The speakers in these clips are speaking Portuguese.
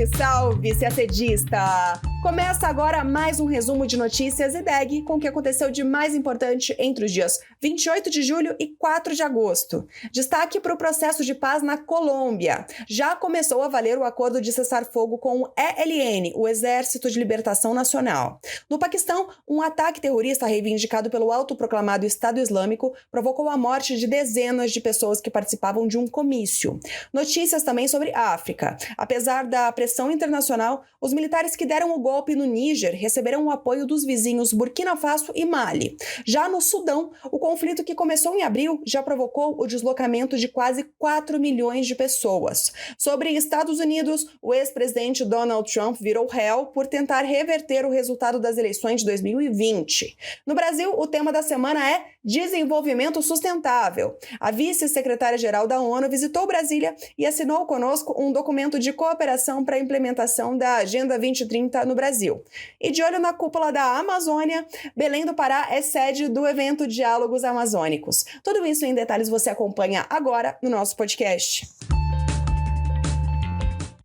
Salve, salve, CACDista! Começa agora mais um resumo de notícias IDEG com o que aconteceu de mais importante entre os dias 28 de julho e 4 de agosto. Destaque para o processo de paz na Colômbia. Já começou a valer o acordo de cessar-fogo com o ELN, o Exército de Libertação Nacional. No Paquistão, um ataque terrorista reivindicado pelo autoproclamado Estado Islâmico provocou a morte de dezenas de pessoas que participavam de um comício. Notícias também sobre a África. Apesar da pressão internacional, os militares que deram o golpe no Níger receberam o apoio dos vizinhos Burkina Faso e Mali. Já no Sudão, o conflito que começou em abril já provocou o deslocamento de quase 4 milhões de pessoas. Sobre Estados Unidos, o ex-presidente Donald Trump virou réu por tentar reverter o resultado das eleições de 2020. No Brasil, o tema da semana é desenvolvimento sustentável. A vice-secretária-geral da ONU visitou Brasília e assinou conosco um documento de cooperação para a implementação da Agenda 2030 no Brasil. E de olho na cúpula da Amazônia, Belém do Pará é sede do evento Diálogos Amazônicos. Tudo isso em detalhes você acompanha agora no nosso podcast.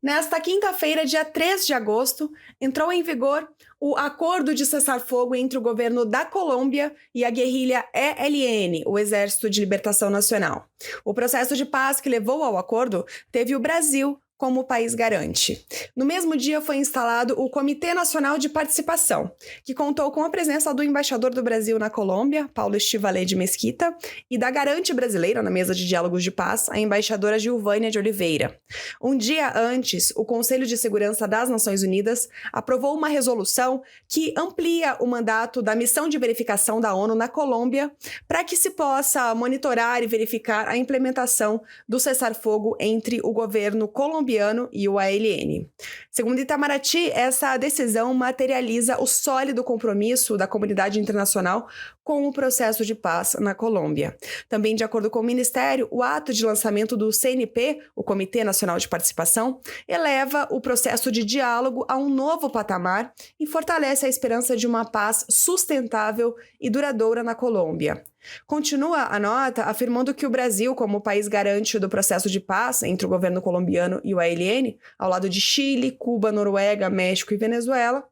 Nesta quinta-feira, dia 3 de agosto, entrou em vigor o acordo de cessar-fogo entre o governo da Colômbia e a guerrilha ELN, o Exército de Libertação Nacional. O processo de paz que levou ao acordo teve o Brasil como país garante. No mesmo dia foi instalado o Comitê Nacional de Participação, que contou com a presença do embaixador do Brasil na Colômbia, Paulo Estivalé de Mesquita, e da garante brasileira na mesa de diálogos de paz, a embaixadora Gilvânia de Oliveira. Um dia antes, o Conselho de Segurança das Nações Unidas aprovou uma resolução que amplia o mandato da missão de verificação da ONU na Colômbia para que se possa monitorar e verificar a implementação do cessar-fogo entre o governo colombiano e o ELN. Segundo Itamaraty, essa decisão materializa o sólido compromisso da comunidade internacional com o processo de paz na Colômbia. Também, de acordo com o Ministério, o ato de lançamento do CNP, o Comitê Nacional de Participação, eleva o processo de diálogo a um novo patamar e fortalece a esperança de uma paz sustentável e duradoura na Colômbia. Continua a nota afirmando que o Brasil, como país garante do processo de paz entre o governo colombiano e o ELN, ao lado de Chile, Cuba, Noruega, México e Venezuela,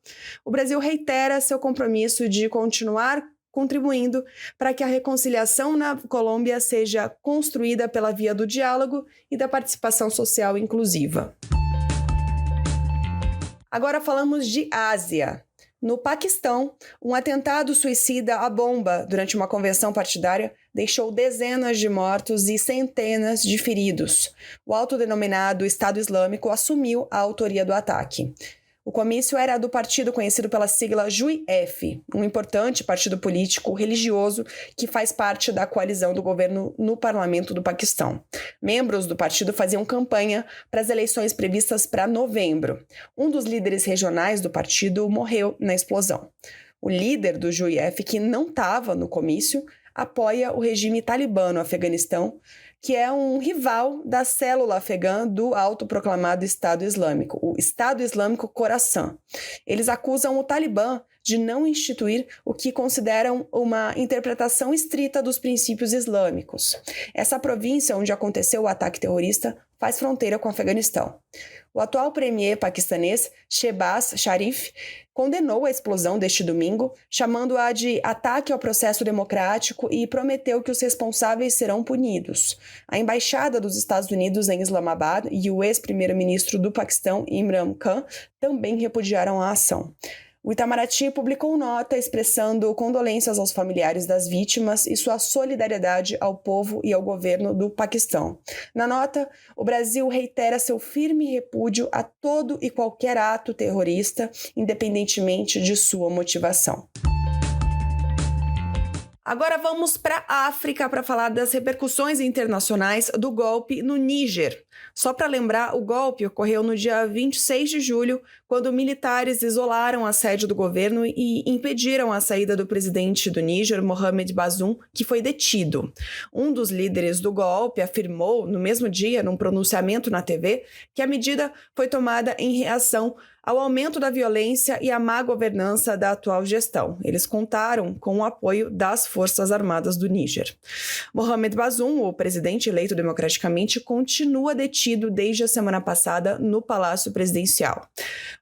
o Brasil reitera seu compromisso de continuar contribuindo para que a reconciliação na Colômbia seja construída pela via do diálogo e da participação social inclusiva. Agora falamos de Ásia. No Paquistão, um atentado suicida à bomba durante uma convenção partidária deixou dezenas de mortos e centenas de feridos. O autodenominado Estado Islâmico assumiu a autoria do ataque. O comício era do partido conhecido pela sigla JUIF, um importante partido político religioso que faz parte da coalizão do governo no parlamento do Paquistão. Membros do partido faziam campanha para as eleições previstas para novembro. Um dos líderes regionais do partido morreu na explosão. O líder do JUIF, que não estava no comício, apoia o regime talibã no Afeganistão, que é um rival da célula afegã do autoproclamado Estado Islâmico, o Estado Islâmico Khorasan. Eles acusam o Talibã de não instituir o que consideram uma interpretação estrita dos princípios islâmicos. Essa província onde aconteceu o ataque terrorista faz fronteira com o Afeganistão. O atual premier paquistanês, Shehbaz Sharif, condenou a explosão deste domingo, chamando-a de ataque ao processo democrático e prometeu que os responsáveis serão punidos. A embaixada dos Estados Unidos em Islamabad e o ex-primeiro-ministro do Paquistão, Imran Khan, também repudiaram a ação. O Itamaraty publicou nota expressando condolências aos familiares das vítimas e sua solidariedade ao povo e ao governo do Paquistão. Na nota, o Brasil reitera seu firme repúdio a todo e qualquer ato terrorista, independentemente de sua motivação. Agora vamos para a África para falar das repercussões internacionais do golpe no Níger. Só para lembrar, o golpe ocorreu no dia 26 de julho, quando militares isolaram a sede do governo e impediram a saída do presidente do Níger, Mohamed Bazoum, que foi detido. Um dos líderes do golpe afirmou, no mesmo dia, num pronunciamento na TV, que a medida foi tomada em reação ao aumento da violência e à má governança da atual gestão. Eles contaram com o apoio das Forças Armadas do Níger. Mohamed Bazoum, o presidente eleito democraticamente, continua detido desde a semana passada no Palácio Presidencial.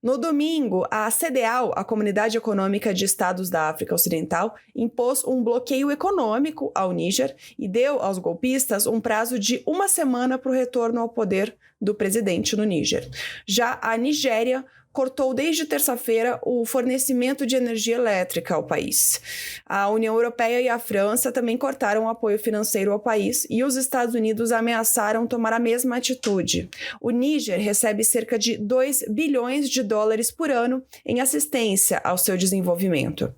No domingo, a CEDEAO, a Comunidade Econômica de Estados da África Ocidental, impôs um bloqueio econômico ao Níger e deu aos golpistas um prazo de uma semana para o retorno ao poder do presidente no Níger. Já a Nigéria cortou desde terça-feira o fornecimento de energia elétrica ao país. A União Europeia e a França também cortaram o apoio financeiro ao país e os Estados Unidos ameaçaram tomar a mesma atitude. O Níger recebe cerca de 2 bilhões de dólares por ano em assistência ao seu desenvolvimento.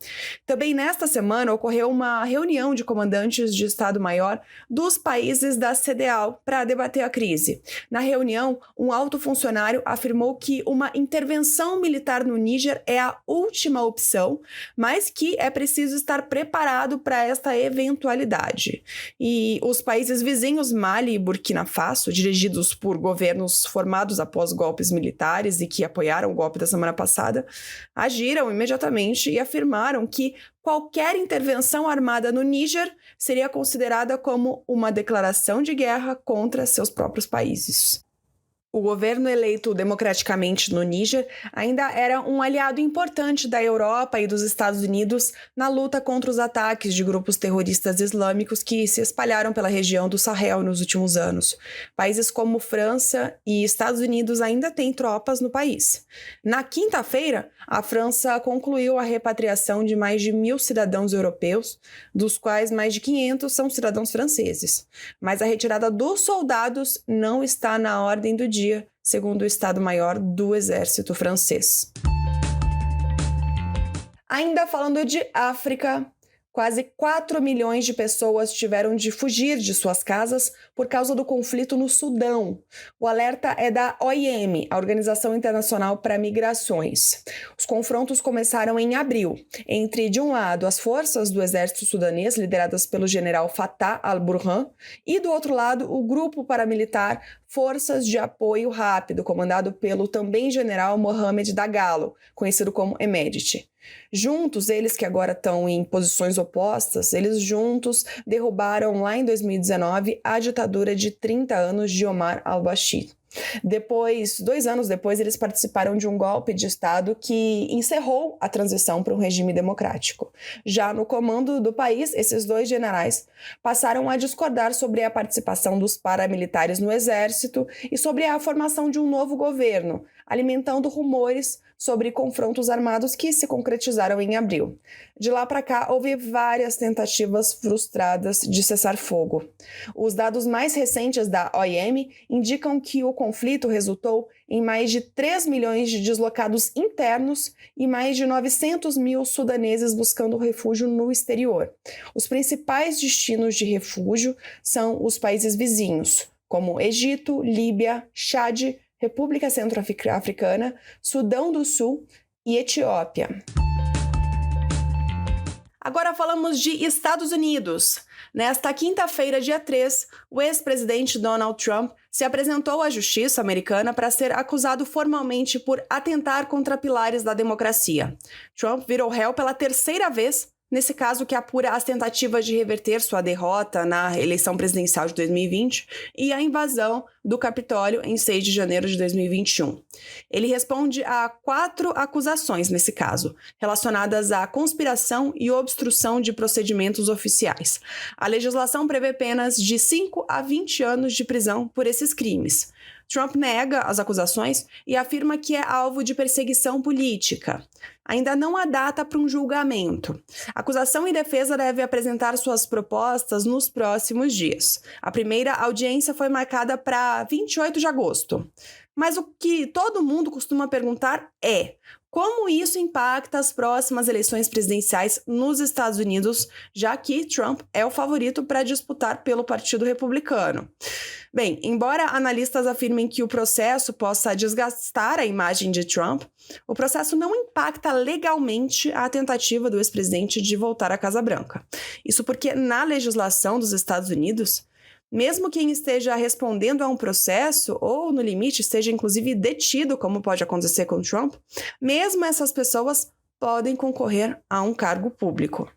Também nesta semana ocorreu uma reunião de comandantes de Estado-Maior dos países da CEDEAO para debater a crise. Na reunião, um alto funcionário afirmou que uma intervenção militar no Níger é a última opção, mas que é preciso estar preparado para esta eventualidade. E os países vizinhos, Mali e Burkina Faso, dirigidos por governos formados após golpes militares e que apoiaram o golpe da semana passada, agiram imediatamente e afirmaram que qualquer intervenção armada no Níger seria considerada como uma declaração de guerra contra seus próprios países. O governo eleito democraticamente no Níger ainda era um aliado importante da Europa e dos Estados Unidos na luta contra os ataques de grupos terroristas islâmicos que se espalharam pela região do Sahel nos últimos anos. Países como França e Estados Unidos ainda têm tropas no país. Na quinta-feira, a França concluiu a repatriação de mais de 1.000 cidadãos europeus, dos quais mais de 500 são cidadãos franceses. Mas a retirada dos soldados não está na ordem do dia, segundo o Estado-Maior do Exército francês. Ainda falando de África, quase 4 milhões de pessoas tiveram de fugir de suas casas por causa do conflito no Sudão. O alerta é da OIM, a Organização Internacional para Migrações. Os confrontos começaram em abril, entre, de um lado, as forças do exército sudanês, lideradas pelo general Fattah al-Burhan, e, do outro lado, o grupo paramilitar Forças de Apoio Rápido, comandado pelo também general Mohamed Dagalo, conhecido como Emedit. Juntos, eles que agora estão em posições opostas, eles juntos derrubaram lá em 2019 a ditadura de 30 anos de Omar al-Bashir. Depois, 2 anos depois, eles participaram de um golpe de Estado que encerrou a transição para um regime democrático. Já no comando do país, esses 2 generais passaram a discordar sobre a participação dos paramilitares no exército e sobre a formação de um novo governo, alimentando rumores sobre confrontos armados que se concretizaram em abril. De lá para cá, houve várias tentativas frustradas de cessar fogo. Os dados mais recentes da OIM indicam que o conflito resultou em mais de 3 milhões de deslocados internos e mais de 900 mil sudaneses buscando refúgio no exterior. Os principais destinos de refúgio são os países vizinhos, como Egito, Líbia, Chad, República Centro-Africana, Sudão do Sul e Etiópia. Agora falamos de Estados Unidos. Nesta quinta-feira, dia 3, o ex-presidente Donald Trump se apresentou à justiça americana para ser acusado formalmente por atentar contra pilares da democracia. Trump virou réu pela 3ª vez, nesse caso que apura as tentativas de reverter sua derrota na eleição presidencial de 2020 e a invasão do Capitólio em 6 de janeiro de 2021. Ele responde a 4 acusações nesse caso, relacionadas à conspiração e obstrução de procedimentos oficiais. A legislação prevê penas de 5 a 20 anos de prisão por esses crimes. Trump nega as acusações e afirma que é alvo de perseguição política. Ainda não há data para um julgamento. Acusação e defesa devem apresentar suas propostas nos próximos dias. A primeira audiência foi marcada para 28 de agosto. Mas o que todo mundo costuma perguntar é: como isso impacta as próximas eleições presidenciais nos Estados Unidos, já que Trump é o favorito para disputar pelo Partido Republicano? Bem, embora analistas afirmem que o processo possa desgastar a imagem de Trump, o processo não impacta legalmente a tentativa do ex-presidente de voltar à Casa Branca. Isso porque, na legislação dos Estados Unidos, Mesmo quem esteja respondendo a um processo ou, no limite, esteja inclusive detido, como pode acontecer com Trump, mesmo essas pessoas podem concorrer a um cargo público.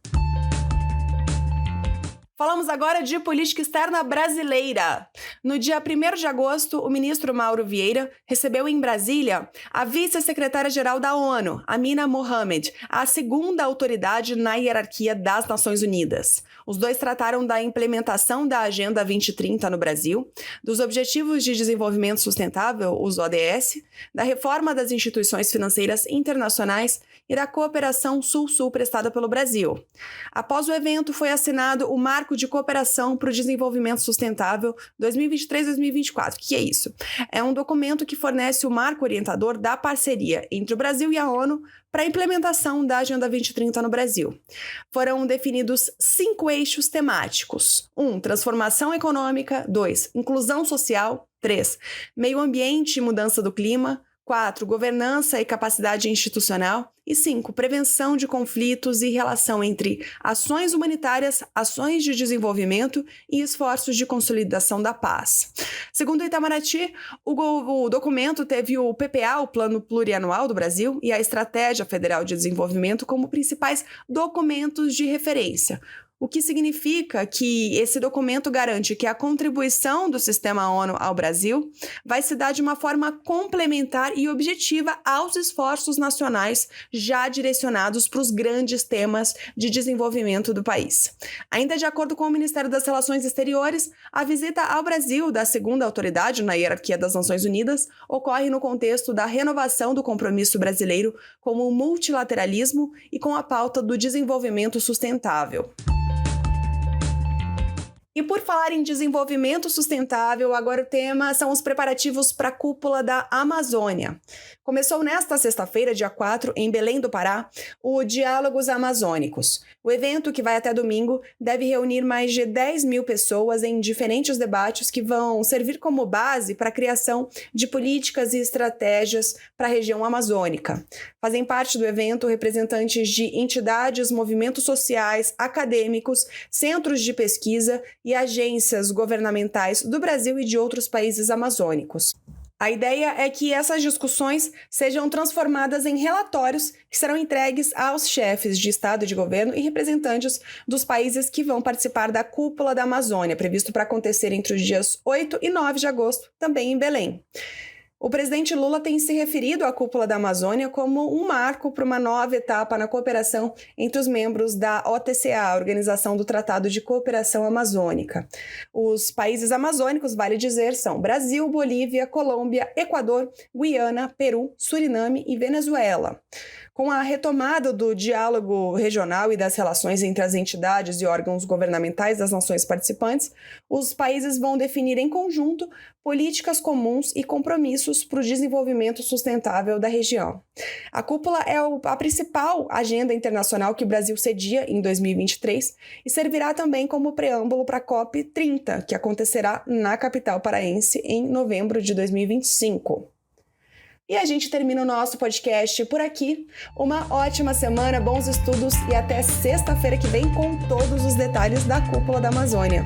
Falamos agora de política externa brasileira. No dia 1º de agosto, o ministro Mauro Vieira recebeu em Brasília a vice-secretária-geral da ONU, Amina Mohamed, a segunda autoridade na hierarquia das Nações Unidas. Os dois trataram da implementação da Agenda 2030 no Brasil, dos Objetivos de Desenvolvimento Sustentável, os ODS, da reforma das instituições financeiras internacionais e da cooperação Sul-Sul prestada pelo Brasil. Após o evento, foi assinado o Marco de Cooperação para o Desenvolvimento Sustentável 2023-2024. O que é isso? É um documento que fornece o marco orientador da parceria entre o Brasil e a ONU para a implementação da Agenda 2030 no Brasil. Foram definidos 5 eixos temáticos. 1. Transformação econômica. 2. Inclusão social. 3. Meio ambiente e mudança do clima. 4. Governança e capacidade institucional. E 5. Prevenção de conflitos e relação entre ações humanitárias, ações de desenvolvimento e esforços de consolidação da paz. Segundo o Itamaraty, o documento teve o PPA, o Plano Plurianual do Brasil, e a Estratégia Federal de Desenvolvimento como principais documentos de referência. O que significa que esse documento garante que a contribuição do sistema ONU ao Brasil vai se dar de uma forma complementar e objetiva aos esforços nacionais já direcionados para os grandes temas de desenvolvimento do país. Ainda de acordo com o Ministério das Relações Exteriores, a visita ao Brasil da segunda autoridade na hierarquia das Nações Unidas ocorre no contexto da renovação do compromisso brasileiro com o multilateralismo e com a pauta do desenvolvimento sustentável. E por falar em desenvolvimento sustentável, agora o tema são os preparativos para a cúpula da Amazônia. Começou nesta sexta-feira, dia 4, em Belém do Pará, o Diálogos Amazônicos. O evento, que vai até domingo, deve reunir mais de 10 mil pessoas em diferentes debates que vão servir como base para a criação de políticas e estratégias para a região amazônica. Fazem parte do evento representantes de entidades, movimentos sociais, acadêmicos, centros de pesquisa e agências governamentais do Brasil e de outros países amazônicos. A ideia é que essas discussões sejam transformadas em relatórios que serão entregues aos chefes de Estado e de governo e representantes dos países que vão participar da Cúpula da Amazônia, previsto para acontecer entre os dias 8 e 9 de agosto, também em Belém. O presidente Lula tem se referido à Cúpula da Amazônia como um marco para uma nova etapa na cooperação entre os membros da OTCA, a Organização do Tratado de Cooperação Amazônica. Os países amazônicos, vale dizer, são Brasil, Bolívia, Colômbia, Equador, Guiana, Peru, Suriname e Venezuela. Com a retomada do diálogo regional e das relações entre as entidades e órgãos governamentais das nações participantes, os países vão definir em conjunto políticas comuns e compromissos para o desenvolvimento sustentável da região. A cúpula é a principal agenda internacional que o Brasil cedia em 2023 e servirá também como preâmbulo para a COP30, que acontecerá na capital paraense em novembro de 2025. E a gente termina o nosso podcast por aqui. Uma ótima semana, bons estudos e até sexta-feira que vem com todos os detalhes da Cúpula da Amazônia.